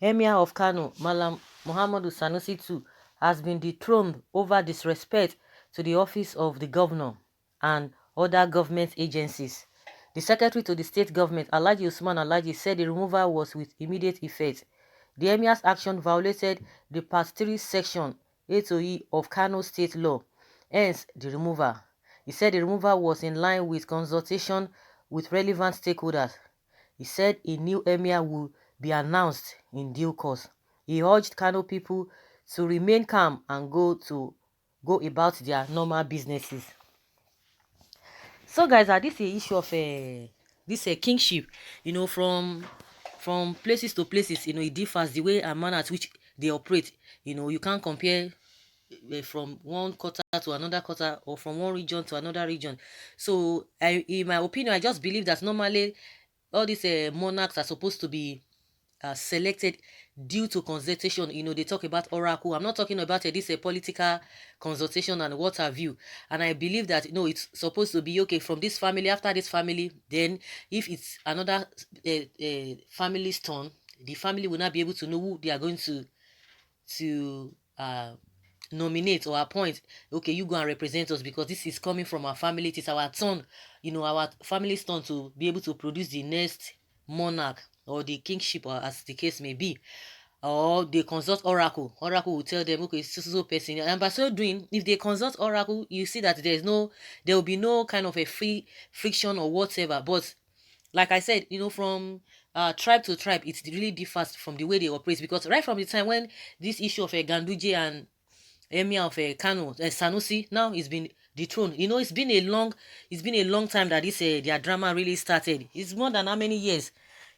Emir of Kano, Malam Muhammadu Sanusi II, has been dethroned over disrespect to the office of the governor and other government agencies. The secretary to the state government, Alhaji Usman Alhaji, said the removal was with immediate effect. The Emir's action violated the Part 3 Section 8 of Kano State Law, hence the removal. He said the removal was in line with consultation with relevant stakeholders. He said a new emir will be announced in due course. He urged Kano people to remain calm and go about their normal businesses. So guys, this is the issue of this kingship, from places to places, it differs the way and manner at which they operate. You can't compare from one quarter to another quarter, or from one region to another region. So in my opinion, I just believe that normally all these monarchs are supposed to be selected due to consultation. They talk about oracle. I'm not talking about this political consultation and what have you. And I believe that it's supposed to be okay from this family, after this family, then if it's another family's turn, the family will not be able to know who they are going to nominate or appoint. Okay, you go and represent us because this is coming from our family. It is our turn, our family's turn to be able to produce the next monarch or the kingship, or as the case may be. Or they consult oracle. Oracle will tell them, okay, it's so person. And by so doing, if they consult oracle, you see that there will be no kind of a free friction or whatever. But like I said, from tribe to tribe, it really differs from the way they operate. Because right from the time when this issue of a Ganduje and Emir of Kano, Sanusi, now it's been dethroned. It's been a long time that this their drama really started. It's more than how many years?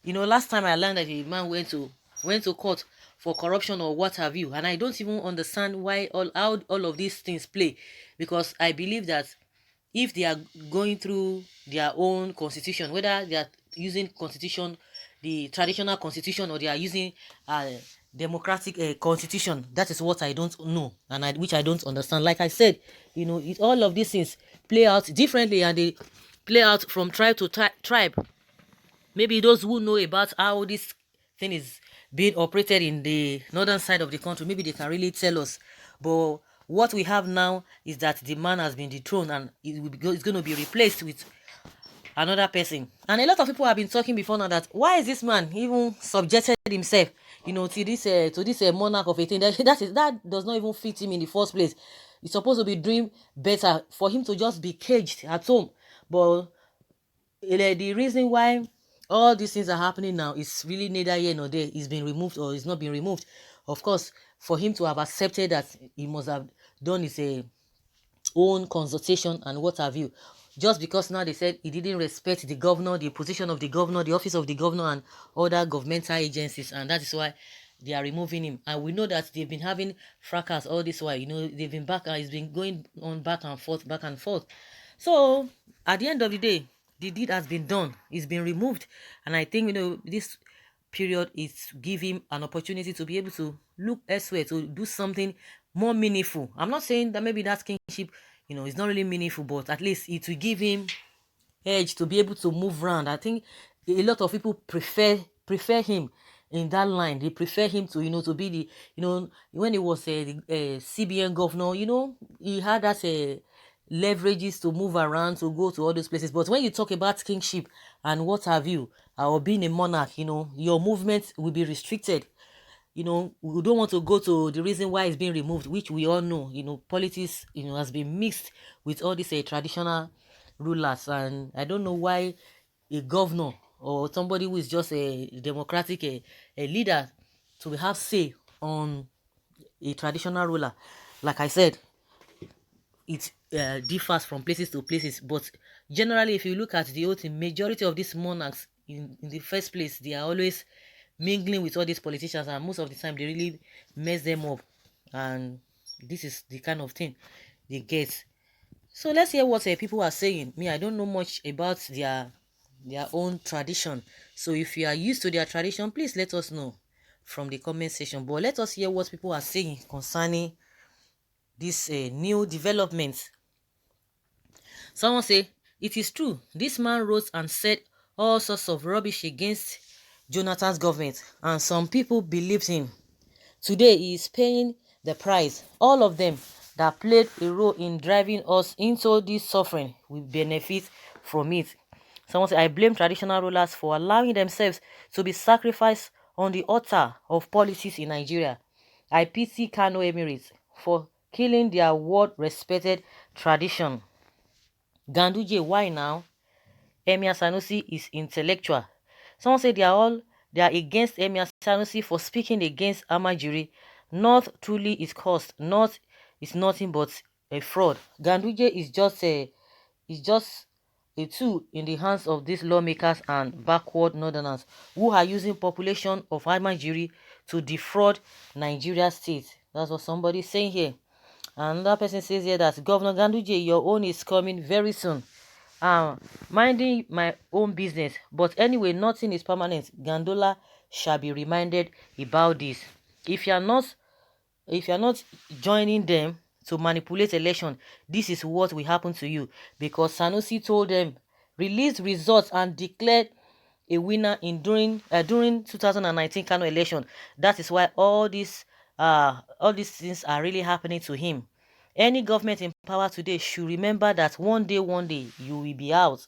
Last time I learned that a man went to court for corruption or what have you, and I don't even understand why how all of these things play, because I believe that if they are going through their own constitution, whether they are using constitution, the traditional constitution, or they are using democratic constitution, that is what I don't know, and which I don't understand. Like I said, all of these things play out differently, and they play out from tribe to tribe. Maybe those who know about how this thing is being operated in the northern side of the country, maybe they can really tell us. But what we have now is that the man has been dethroned, and it's going to be replaced with another person. And a lot of people have been talking before now that why is this man even subjected himself, to this monarch of a thing that does not even fit him in the first place. He's supposed to be doing better for him to just be caged at home. But the reason why all these things are happening now is really neither here nor there. It's been removed or it's not been removed. Of course, for him to have accepted that, he must have done his own consultation and what have you. Just because now they said he didn't respect the governor, the position of the governor, the office of the governor, and other governmental agencies, and that is why they are removing him. And we know that they've been having fracas all this while. They've been back, and it's been going on back and forth, back and forth. So at the end of the day, the deed has been done. It's been removed, and I think this period is give him an opportunity to be able to look elsewhere, to do something more meaningful. I'm not saying that maybe that kingship, is not really meaningful, but at least it will give him edge to be able to move around. I think a lot of people prefer him in that line. They prefer him to to be the when he was a CBN governor, he had that leverages to move around, to go to all those places. But when you talk about kingship and what have you, or being a monarch, your movement will be restricted. We don't want to go to the reason why it's being removed, which we all know. Politics, has been mixed with all these traditional rulers, and I don't know why a governor or somebody who is just a democratic a leader to have say on a traditional ruler. Like I said, it differs from places to places, but generally, if you look at the whole majority of these monarchs in the first place, they are always mingling with all these politicians, and most of the time they really mess them up, and this is the kind of thing they get. So let's hear what people are saying. Me, I don't know much about their own tradition, so if you are used to their tradition, please let us know from the comment section. But let us hear what people are saying concerning this new development. Someone say, it is true, this man wrote and said all sorts of rubbish against Jonathan's government, and some people believed him. Today, he is paying the price. All of them that played a role in driving us into this suffering will benefit from it. Someone said, I blame traditional rulers for allowing themselves to be sacrificed on the altar of policies in Nigeria. I pity Kano Emirates for killing their world-respected tradition. Ganduje, why now? Emir Sanusi is intellectual. Someone said they are against Emir Sanusi for speaking against Amajiri. North truly is cost. North is nothing but a fraud. Ganduje is just a tool in the hands of these lawmakers and backward northerners who are using population of Amajiri to defraud Nigeria state. That's what somebody's saying here. Another person says here that Governor Ganduje, your own is coming very soon. Minding my own business, but anyway, nothing is permanent. Gandola shall be reminded about this. If you are not joining them to manipulate election, this is what will happen to you, because Sanusi told them release results and declared a winner in during 2019 Kano election. That is why all these things are really happening to him. Any government in power today should remember that one day you will be out.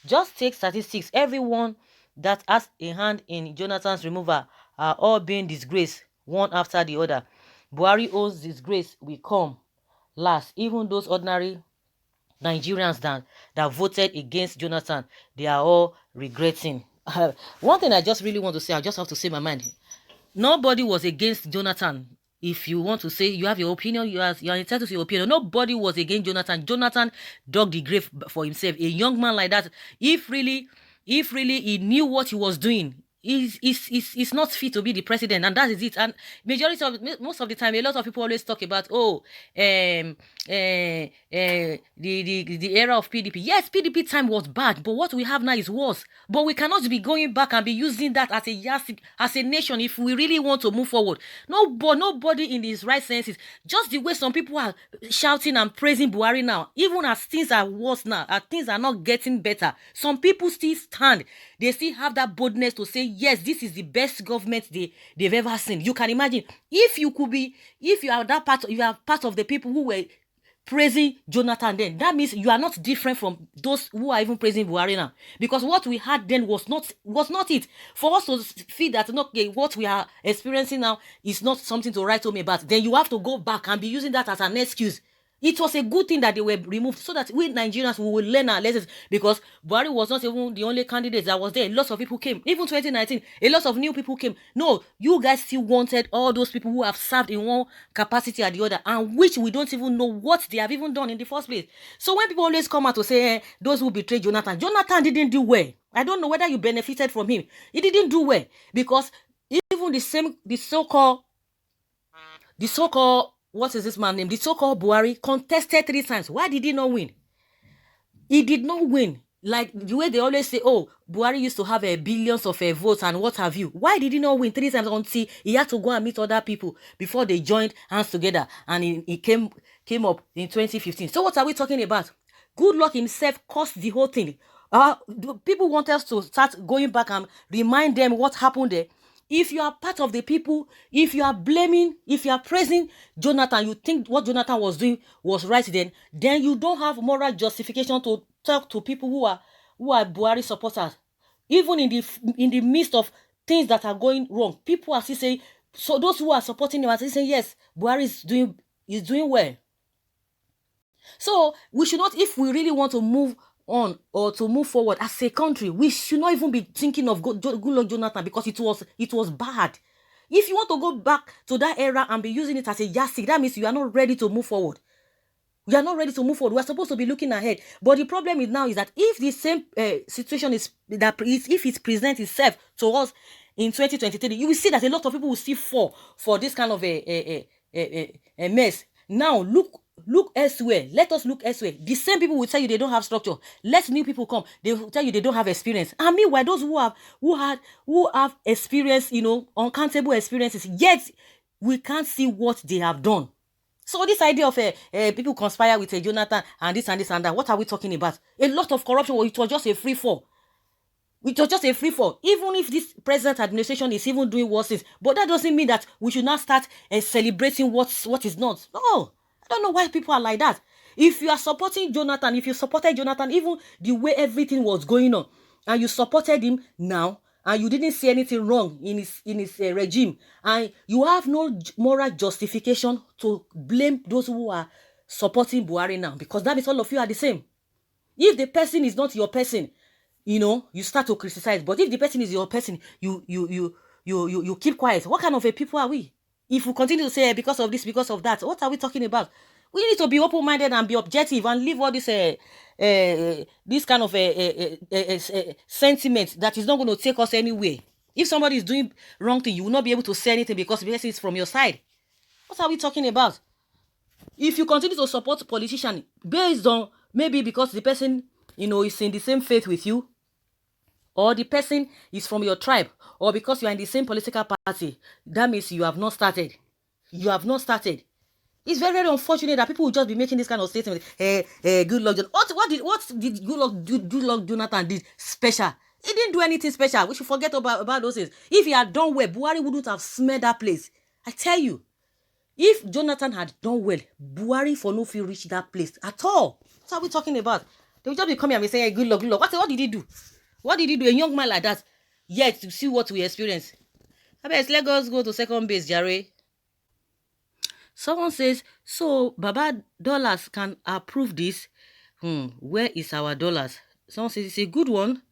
Just take statistics. Everyone that has a hand in Jonathan's removal are all being disgraced one after the other. Buhari owns disgrace will come last. Even those ordinary Nigerians that voted against Jonathan, they are all regretting. One thing I just really want to say, I just have to say my mind. Nobody was against Jonathan. If you want to say you have your opinion, you are entitled to your opinion. Nobody was against Jonathan. Jonathan dug the grave for himself. A young man like that, if really he knew what he was doing, he's not fit to be the president, and that is it. And most of the time, a lot of people always talk about the era of PDP. Yes, PDP time was bad, but what we have now is worse. But we cannot be going back and be using that as a yardstick as a nation if we really want to move forward. Nobody in his right senses. Just the way some people are shouting and praising Buhari now, even as things are worse now, as things are not getting better, some people still stand. They still have that boldness to say, yes, this is the best government they've ever seen. You can imagine if you are part of the people who were praising Jonathan then, that means you are not different from those who are even praising Buhari now, because what we had then was not it. For us to feel that what we are experiencing now is not something to write home about, then you have to go back and be using that as an excuse. It was a good thing that they were removed so that we Nigerians will learn our lessons, because Buhari was not even the only candidate that was there. Lots of people came. Even 2019, a lot of new people came. No, you guys still wanted all those people who have served in one capacity or the other, and which we don't even know what they have even done in the first place. So when people always come out to say, those who betrayed Jonathan didn't do well. I don't know whether you benefited from him. He didn't do well, because even the so-called what is this man named? The so-called Buhari contested 3 times. Why did he not win? He did not win. Like the way they always say, oh, Buhari used to have billions of votes and what have you. Why did he not win 3 times until he had to go and meet other people before they joined hands together, and he came up in 2015? So what are we talking about? Good luck himself caused the whole thing. People want us to start going back and remind them what happened there. If you are part of the people, if you are praising Jonathan, you think what Jonathan was doing was right, then you don't have moral justification to talk to people who are Buhari supporters. Even in the midst of things that are going wrong, people are still saying, so those who are supporting him are still saying, yes, Buhari is doing well. So we should not, if we really want to move on or to move forward as a country, we should not even be thinking of good luck Jonathan, because it was bad. If you want to go back to that era and be using it as a yardstick, that means you are not ready to move forward. We are not ready to move forward. We are supposed to be looking ahead. But the problem is now is that if the same situation if it presents itself to us in 2023, you will see that a lot of people will still fall for this kind of a mess. Now look elsewhere. Let us look elsewhere. The same people will tell you they don't have structure. Let new people come. They will tell you they don't have experience. And meanwhile, those who have experience, uncountable experiences, yet we can't see what they have done. So this idea of people conspire with Jonathan and this and that, what are we talking about? A lot of corruption. It was just a free fall. It was just a free fall. Even if this present administration is even doing worse things, but that doesn't mean that we should now start celebrating what is not. No, I don't know why people are like that. If you are supporting Jonathan, if you supported Jonathan, even the way everything was going on, and you supported him now, and you didn't see anything wrong in his regime, and you have no moral justification to blame those who are supporting Buhari now, because that means all of you are the same. If the person is not your person, you start to criticize. But if the person is your person, you keep quiet. What kind of a people are we? If we continue to say because of this, because of that, what are we talking about? We need to be open-minded and be objective and leave all this this kind of sentiment that is not going to take us anywhere. If somebody is doing wrong thing, you will not be able to say anything because the person is from your side. What are we talking about? If you continue to support politician based on maybe because the person is in the same faith with you, or the person is from your tribe, or because you are in the same political party, that means you have not started. You have not started. It's very, very unfortunate that people will just be making this kind of statement. Good luck. What did good luck Jonathan did special? He didn't do anything special. We should forget about those things. If he had done well, Buhari wouldn't have smeared that place. I tell you, if Jonathan had done well, Buhari for no feel reach that place at all. What are we talking about? They will just be coming and be saying, hey, good luck, good luck. What did he do? What did he do? A young man like that, yet to see what we experience. I bet let us go to second base, Jare. Someone says, so Baba Dollars can approve this. Where is our dollars? Someone says it's a good one.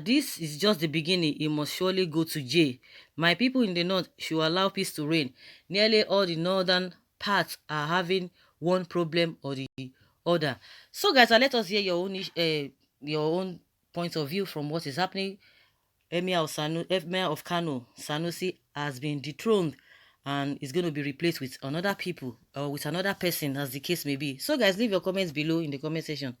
This is just the beginning. He must surely go to jail. My people in the north should allow peace to reign. Nearly all the northern parts are having one problem or the other. So guys, let us hear your own point of view from what is happening. Emir of Kano, Sanusi, has been dethroned and is going to be replaced with another people or with another person, as the case may be. So guys, leave your comments below in the comment section.